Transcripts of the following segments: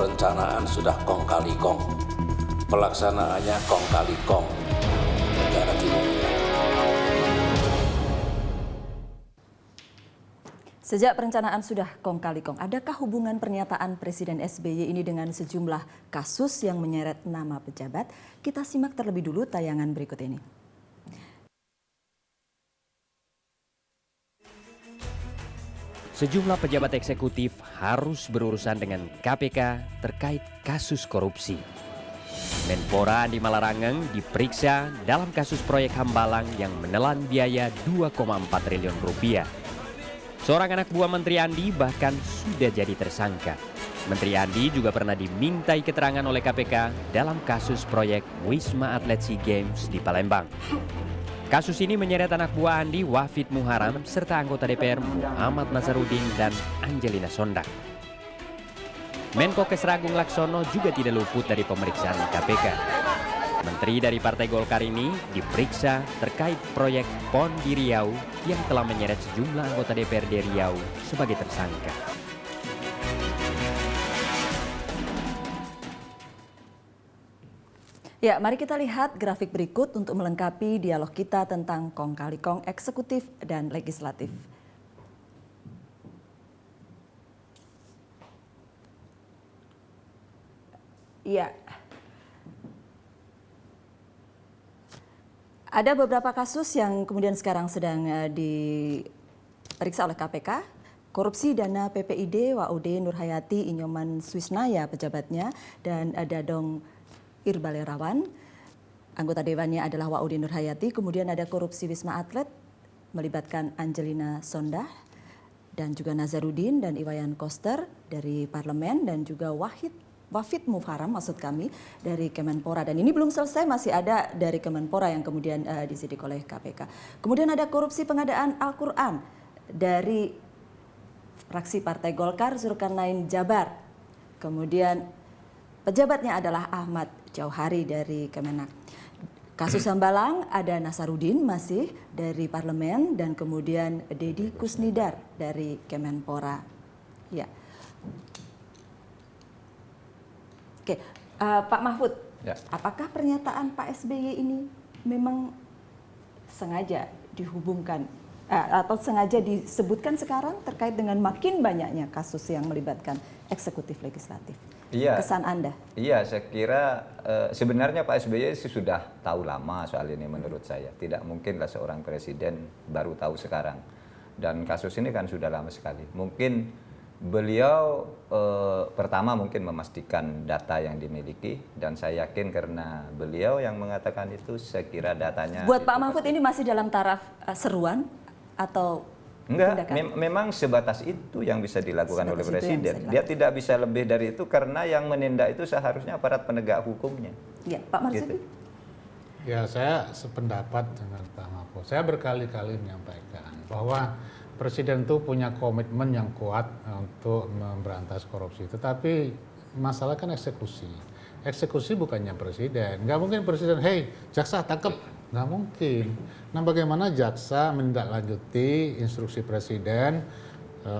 perencanaan sudah kong kali kong, pelaksanaannya kong kali kong. Negara tidak. Sejak perencanaan sudah kong kali kong, adakah hubungan pernyataan Presiden SBY ini dengan sejumlah kasus yang menyeret nama pejabat? Kita simak terlebih dulu tayangan berikut ini. Sejumlah pejabat eksekutif harus berurusan dengan KPK terkait kasus korupsi. Menpora Andi Malarangeng diperiksa dalam kasus proyek Hambalang yang menelan biaya 2,4 triliun rupiah. Seorang anak buah Menteri Andi bahkan sudah jadi tersangka. Menteri Andi juga pernah dimintai keterangan oleh KPK dalam kasus proyek Wisma Atlet SEA Games di Palembang. Kasus ini menyeret anak buah Andi, Wafid Muharam, serta anggota DPR Muhammad Nazarudin dan Angelina Sondak. Menko Kesragung Laksono juga tidak luput dari pemeriksaan KPK. Menteri dari Partai Golkar ini diperiksa terkait proyek PON di Riau yang telah menyeret sejumlah anggota DPRD Riau sebagai tersangka. Ya, mari kita lihat grafik berikut untuk melengkapi dialog kita tentang kong kali kong eksekutif dan legislatif. Ya, ada beberapa kasus yang kemudian sekarang sedang diperiksa oleh KPK. Korupsi dana PPID, WAUD Nurhayati Inyoman Swisnaya pejabatnya, dan Dadong Irbalerawan, anggota dewannya adalah WAUD Nurhayati. Kemudian ada korupsi Wisma Atlet melibatkan Angelina Sondah dan juga Nazarudin dan Iwayan Koster dari Parlemen, dan juga Wafid Muharam maksud kami dari Kemenpora. Dan ini belum selesai, masih ada dari Kemenpora yang kemudian disidik oleh KPK. Kemudian ada korupsi pengadaan Al-Quran dari fraksi Partai Golkar Zulkarnain Jabar. Kemudian pejabatnya adalah Ahmad Jauhari dari Kemenak. Kasus Hambalang ada Nasarudin masih dari Parlemen, dan kemudian Deddy Kusnidar dari Kemenpora. Ya. Oke, Pak Mahfud, ya. Apakah pernyataan Pak SBY ini memang sengaja dihubungkan atau sengaja disebutkan sekarang terkait dengan makin banyaknya kasus yang melibatkan eksekutif legislatif? Iya, kesan Anda? Iya, saya kira sebenarnya Pak SBY sudah tahu lama soal ini menurut saya. Tidak mungkinlah seorang presiden baru tahu sekarang. Dan kasus ini kan sudah lama sekali. Mungkin beliau pertama mungkin memastikan data yang dimiliki, dan saya yakin karena beliau yang mengatakan itu, saya kira datanya... Buat Pak Mahfud ini masih dalam taraf seruan atau... Enggak, memang sebatas itu yang bisa dilakukan oleh Presiden. Dia tidak bisa lebih dari itu karena yang menindak itu seharusnya aparat penegak hukumnya. Ya, Pak Marzuki. Gitu. Ya, saya sependapat dengan Pak Mahfud. Saya berkali-kali menyampaikan bahwa Presiden itu punya komitmen yang kuat untuk memberantas korupsi. Tetapi masalah kan eksekusi. Eksekusi bukannya Presiden. Nggak mungkin Presiden, hey jaksa tangkap. Nggak mungkin. Nah, bagaimana jaksa menindaklanjuti instruksi Presiden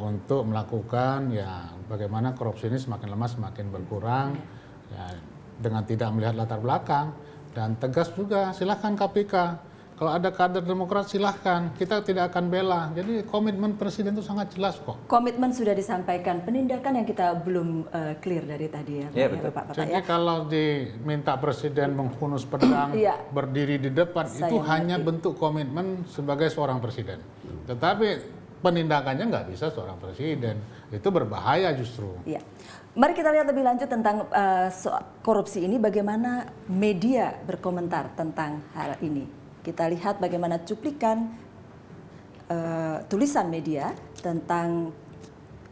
untuk melakukan ya bagaimana korupsi ini semakin lama semakin berkurang ya, dengan tidak melihat latar belakang, dan tegas juga silahkan KPK. Kalau ada kader Demokrat silahkan, kita tidak akan bela. Jadi komitmen Presiden itu sangat jelas kok. Komitmen sudah disampaikan, penindakan yang kita belum clear dari tadi ya, betul. Pak. Jadi kalau diminta Presiden menghunus pedang, berdiri di depan, itu hanya bentuk komitmen sebagai seorang Presiden. Tetapi penindakannya nggak bisa seorang Presiden, itu berbahaya justru. Iya. Mari kita lihat lebih lanjut tentang korupsi ini, bagaimana media berkomentar tentang hal ini. Kita lihat bagaimana cuplikan tulisan media tentang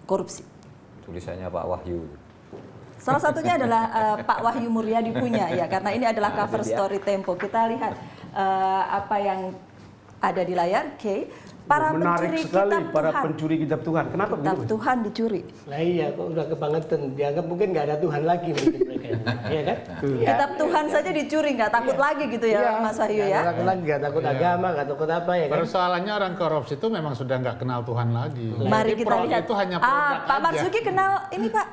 korupsi. Tulisannya Pak Wahyu. Salah satunya adalah Pak Wahyu Muryadi punya ya, karena ini adalah cover story Tempo. Kita lihat apa yang ada di layar. Oke. Para menarik sekali para pencuri kitab Tuhan. Kenapa kitab begitu? Tuhan dicuri. Nah iya, kok udah kebangetan. Dianggap mungkin nggak ada Tuhan lagi mungkin mereka. Iya kan? Kitab Tuhan saja dicuri, nggak takut lagi gitu ya, Mas Wahyu ya? Nggak takut lagi, nggak takut agama, nggak takut apa ya kan? Persoalannya orang korupsi itu memang sudah nggak kenal Tuhan lagi. Mari kita lihat. Itu hanya produk Pak Marzuki kenal ini Pak?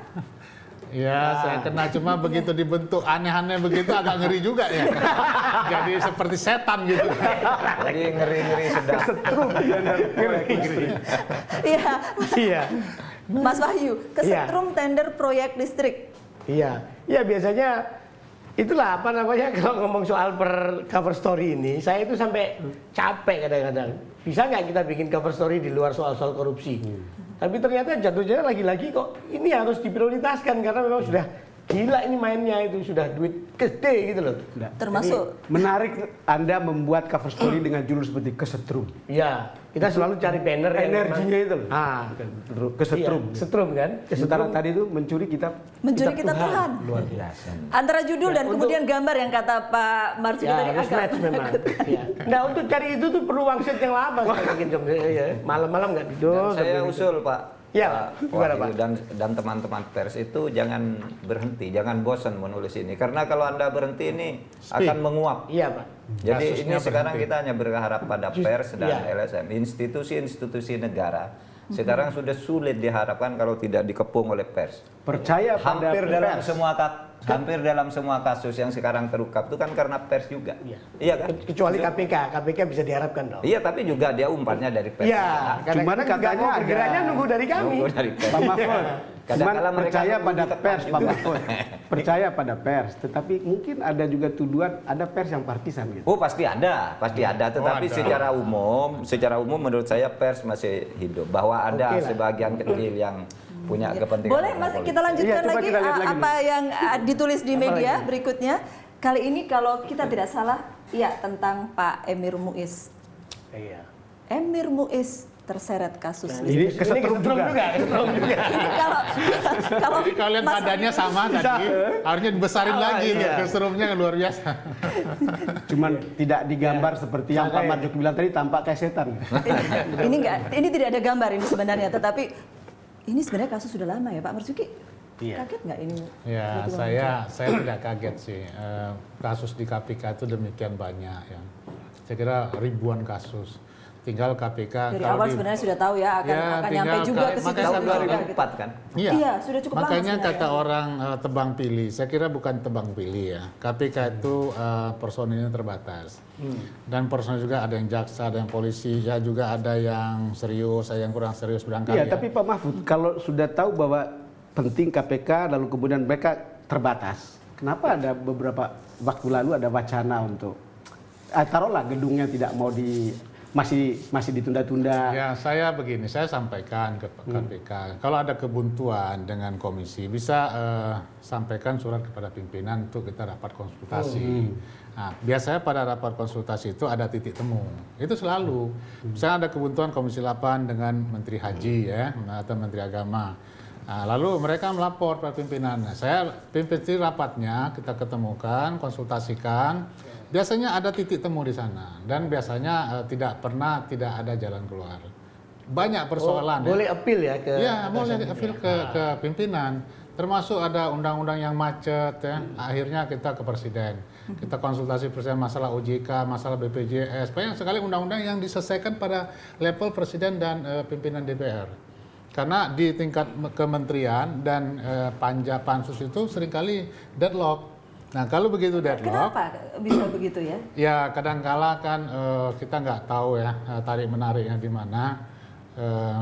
Ya, saya kena, cuma begitu dibentuk aneh-aneh begitu agak ngeri juga ya. Jadi seperti setan gitu. Jadi ngeri-ngeri sedap. Iya, Iya. Mas Wahyu, kesetrum tender proyek listrik. Iya, ya biasanya itulah apa namanya kalau ngomong soal per cover story ini, saya itu sampai capek kadang-kadang. Bisa nggak kita bikin cover story di luar soal-soal korupsi? Tapi ternyata jatuhnya lagi-lagi kok ini harus diprioritaskan karena memang sudah gila ini mainnya, itu sudah duit gede gitu loh. Termasuk Menarik Anda membuat cover story dengan judul seperti kesetrum. Iya, kita selalu cari banner yang Energinya memang- itu loh. Kesetrum. Iya, setrum kan? Sementara tadi itu mencuri kitab kitab Tuhan. Luar biasa. Antara judul dan kemudian gambar yang kata Pak Marzuki Ya, tadi harus match memang. Ya. Nah, untuk cari itu tuh perlu wangsit yang lama. Malam-malam nggak tidur. Dan saya usul Pak, Ya, gimana, Wahyu Pak? dan teman-teman pers itu jangan berhenti, jangan bosan menulis ini. Karena kalau Anda berhenti ini akan menguap. Iya, Pak. Jadi Kasusnya ini sekarang berhenti. kita hanya berharap pada pers dan Iya. LSM, institusi-institusi negara. Sekarang sudah sulit diharapkan kalau tidak dikepung oleh pers. Percaya pada Hampir dalam semua kasus yang sekarang terungkap itu kan karena pers juga. Iya kan? Kecuali KPK bisa diharapkan dong. Iya, tapi juga dia umpannya dari pers. Iya, Cuman katanya ada- bergeraknya nunggu dari kami. Nunggu dari pers. Pak Mahfud, cuman Kadang-kadang mereka percaya nunggu pada di depan pers, Pak juga. Mahfud. Percaya pada pers, tetapi mungkin ada juga tuduhan ada pers yang partisan gitu. Oh, pasti ada. Tetapi ada. secara umum menurut saya pers masih hidup. Bahwa ada Oke lah. sebagian kecil yang punya kepentingan. Boleh Mas, kita lanjutkan Iya, coba lagi kita lihat lagi apa yang ditulis di media berikutnya. Kali ini kalau kita tidak salah, ya tentang Pak Emir Muiz. Iya. Emir Muiz terseret kasus Ini kesetrum juga. kesetrum juga. Ini kalau Jadi kalian Mas- badannya sama tadi, harusnya dibesarin lagi. iya. Keserumnya luar biasa. Cuman tidak digambar seperti yang Pak Marzuki bilang tadi, tampak kayak setan. ini tidak ada gambar ini sebenarnya, tetapi ini sebenarnya kasus sudah lama ya Pak Marzuki. Kaget nggak ini? Ya, tiba-tiba saya tidak kaget sih. Kasus di KPK itu demikian banyak ya. Saya kira ribuan kasus. Tinggal KPK Dari kalau awal sebenarnya sudah tahu ya akan tinggal nyampe juga ke situ. makanya Tahun juga, gitu. 2004 kan? Iya, sudah cukup lama Makanya sebenarnya. kata orang tebang pilih. Saya kira bukan tebang pilih ya. KPK itu personilnya terbatas. Dan personil juga ada yang jaksa, ada yang polisi, ya juga ada yang serius, ada yang kurang serius barangkali. Iya, tapi Pak Mahfud, kalau sudah tahu bahwa penting KPK lalu kemudian mereka terbatas, kenapa ada beberapa waktu lalu ada wacana untuk taruhlah gedungnya tidak mau masih ditunda-tunda. Ya, saya begini, saya sampaikan ke KPK, kalau ada kebuntuan dengan komisi, bisa sampaikan surat kepada pimpinan untuk kita rapat konsultasi. Nah, biasanya pada rapat konsultasi itu ada titik temu, itu selalu. Misalnya ada kebuntuan Komisi 8 dengan Menteri Haji ya, atau Menteri Agama. Nah, lalu mereka melapor pada pimpinan. Nah, saya pimpin rapatnya, kita ketemukan, konsultasikan. Biasanya ada titik temu di sana dan biasanya tidak ada jalan keluar. Banyak persoalan. Boleh appeal ya ke Boleh appeal ke pimpinan. Termasuk ada undang-undang yang macet ya. Akhirnya kita ke presiden. Kita konsultasi presiden masalah OJK, masalah BPJS. Banyak sekali undang-undang yang diselesaikan pada level presiden dan pimpinan DPR. Karena di tingkat kementerian dan pansus itu seringkali deadlock. Nah, kalau begitu deadlock, Kenapa bisa begitu ya? ya kadangkala kan kita nggak tahu ya tarik menariknya di mana.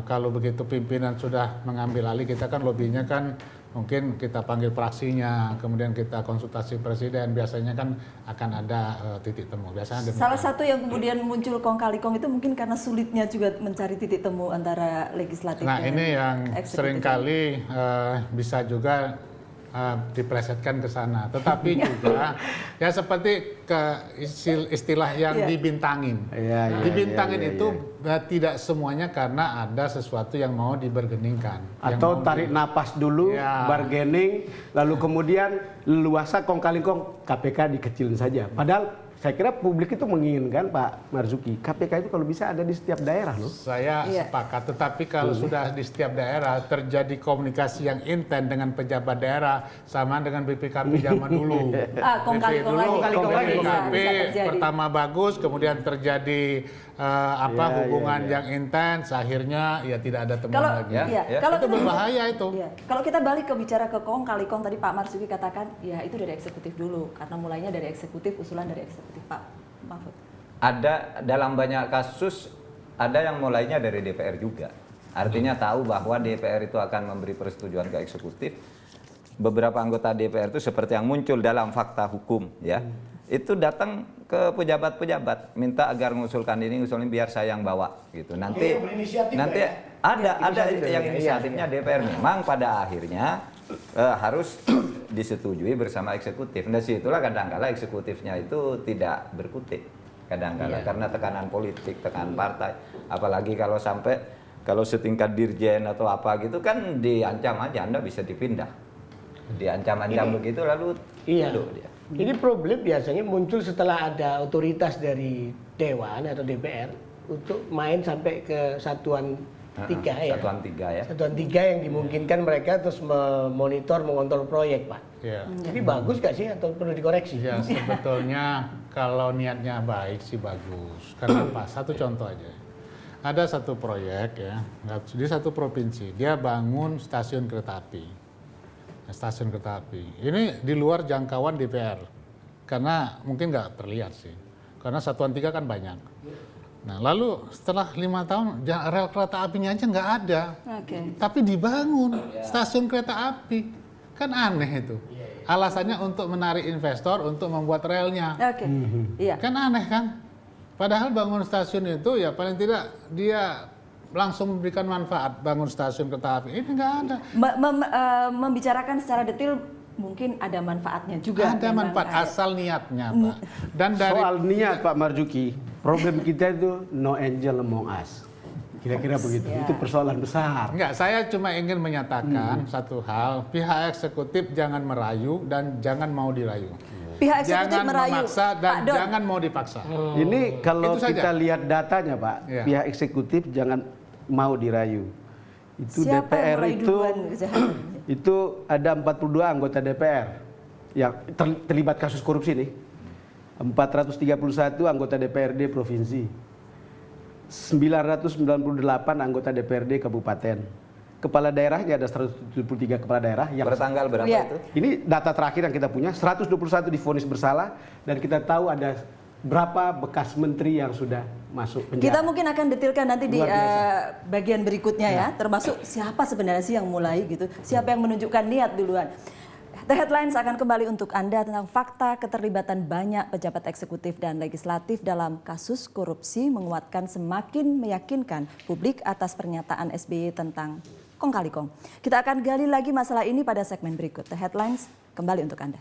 Kalau begitu pimpinan sudah mengambil alih, kita kan lobbynya kan mungkin kita panggil praksinya, kemudian kita konsultasi presiden. Biasanya kan akan ada titik temu. Biasanya demikian. Salah satu yang kemudian muncul kong kali kong itu mungkin karena sulitnya juga mencari titik temu antara legislatif Nah, dan ini yang eksekutif. seringkali bisa juga diplesetkan ke sana, tetapi juga ya seperti istilah yang dibintangin. Dibintangin itu tidak semuanya karena ada sesuatu yang mau dibergeningkan. Atau tarik napas dulu, bargaining, lalu kemudian leluasa kong kali kong KPK dikecilin saja. Padahal Saya kira publik itu menginginkan Pak Marzuki, KPK itu kalau bisa ada di setiap daerah loh. Saya sepakat, tetapi kalau sudah di setiap daerah terjadi komunikasi yang intens dengan pejabat daerah, sama dengan BPKP zaman dulu. Kong kali kong lagi. BPKP Bisa terjadi. pertama bagus, kemudian terjadi hubungan yang intens, akhirnya ya tidak ada temuan Kalau lagi. kalau Itu kita berbahaya itu. Kalau kita balik ke bicara ke kong kali kong, tadi Pak Marzuki katakan ya itu dari eksekutif dulu, karena mulainya dari eksekutif, usulan dari eksekutif. Pak Mahfud. Ada dalam banyak kasus, ada yang mulainya dari DPR juga. Artinya tahu bahwa DPR itu akan memberi persetujuan ke eksekutif. Beberapa anggota DPR itu seperti yang muncul dalam fakta hukum, ya, itu datang ke pejabat-pejabat minta agar mengusulkan ini, usulin biar saya yang bawa, gitu. Nanti ada yang inisiatifnya DPR. Memang pada akhirnya harus disetujui bersama eksekutif. Nah, situlah kadang-kala eksekutifnya itu tidak berkutik. Kadang-kala karena tekanan politik, tekanan partai. Apalagi kalau setingkat dirjen atau apa gitu kan diancam aja, Anda bisa dipindah. Diancam-ancam begitu lalu tunduk dia. Ini problem biasanya muncul setelah ada otoritas dari Dewan atau DPR untuk main sampai ke satuan 3 ya. Satuan 3 ya. Satuan 3 yang dimungkinkan mereka terus memonitor, mengontrol proyek, Pak. Ya. Jadi bagus gak sih atau perlu dikoreksi? Ya, sebetulnya kalau niatnya baik sih bagus. Kenapa? Satu contoh aja. Ada satu proyek ya, di satu provinsi, dia bangun stasiun kereta api. Stasiun kereta api. Ini di luar jangkauan DPR. Karena mungkin nggak terlihat sih. Karena satuan 3 kan banyak. Nah, lalu setelah 5 tahun rel kereta apinya aja nggak ada. Tapi dibangun stasiun kereta api. Kan aneh itu. Alasannya untuk menarik investor untuk membuat relnya. Kan aneh kan? Padahal bangun stasiun itu ya paling tidak dia langsung memberikan manfaat, bangun stasiun kereta api. Ini nggak ada. Membicarakan secara detail mungkin ada manfaatnya juga. Ada manfaat asal niatnya, Pak. Dan dari Soal niat Pak Marzuki, problem kita itu no angel among us. Kira-kira begitu. Itu persoalan besar. Enggak, saya cuma ingin menyatakan satu hal, pihak eksekutif jangan merayu dan jangan mau dirayu. Pihak eksekutif Jangan merayu, memaksa dan Pak Don. jangan mau dipaksa. Ini kalau Itu saja. kita lihat datanya Pak, pihak eksekutif jangan mau dirayu. Itu Siapa yang DPR mulai itu duluan kejahatan? itu ada 42 anggota DPR yang terlibat kasus korupsi nih. 431 anggota DPRD provinsi. 998 anggota DPRD kabupaten. Kepala daerahnya ada 173 kepala daerah yang Bertanggal berapa itu? ini data terakhir yang kita punya, 121 divonis bersalah dan kita tahu ada berapa bekas menteri yang sudah masuk penjara. Kita mungkin akan detailkan nanti di Luar biasa. bagian berikutnya ya, termasuk siapa sebenarnya sih yang mulai gitu, siapa yang menunjukkan niat duluan. The Headlines akan kembali untuk Anda tentang fakta keterlibatan banyak pejabat eksekutif dan legislatif dalam kasus korupsi menguatkan semakin meyakinkan publik atas pernyataan SBY tentang kong kali kong. Kita akan gali lagi masalah ini pada segmen berikut. The Headlines kembali untuk Anda.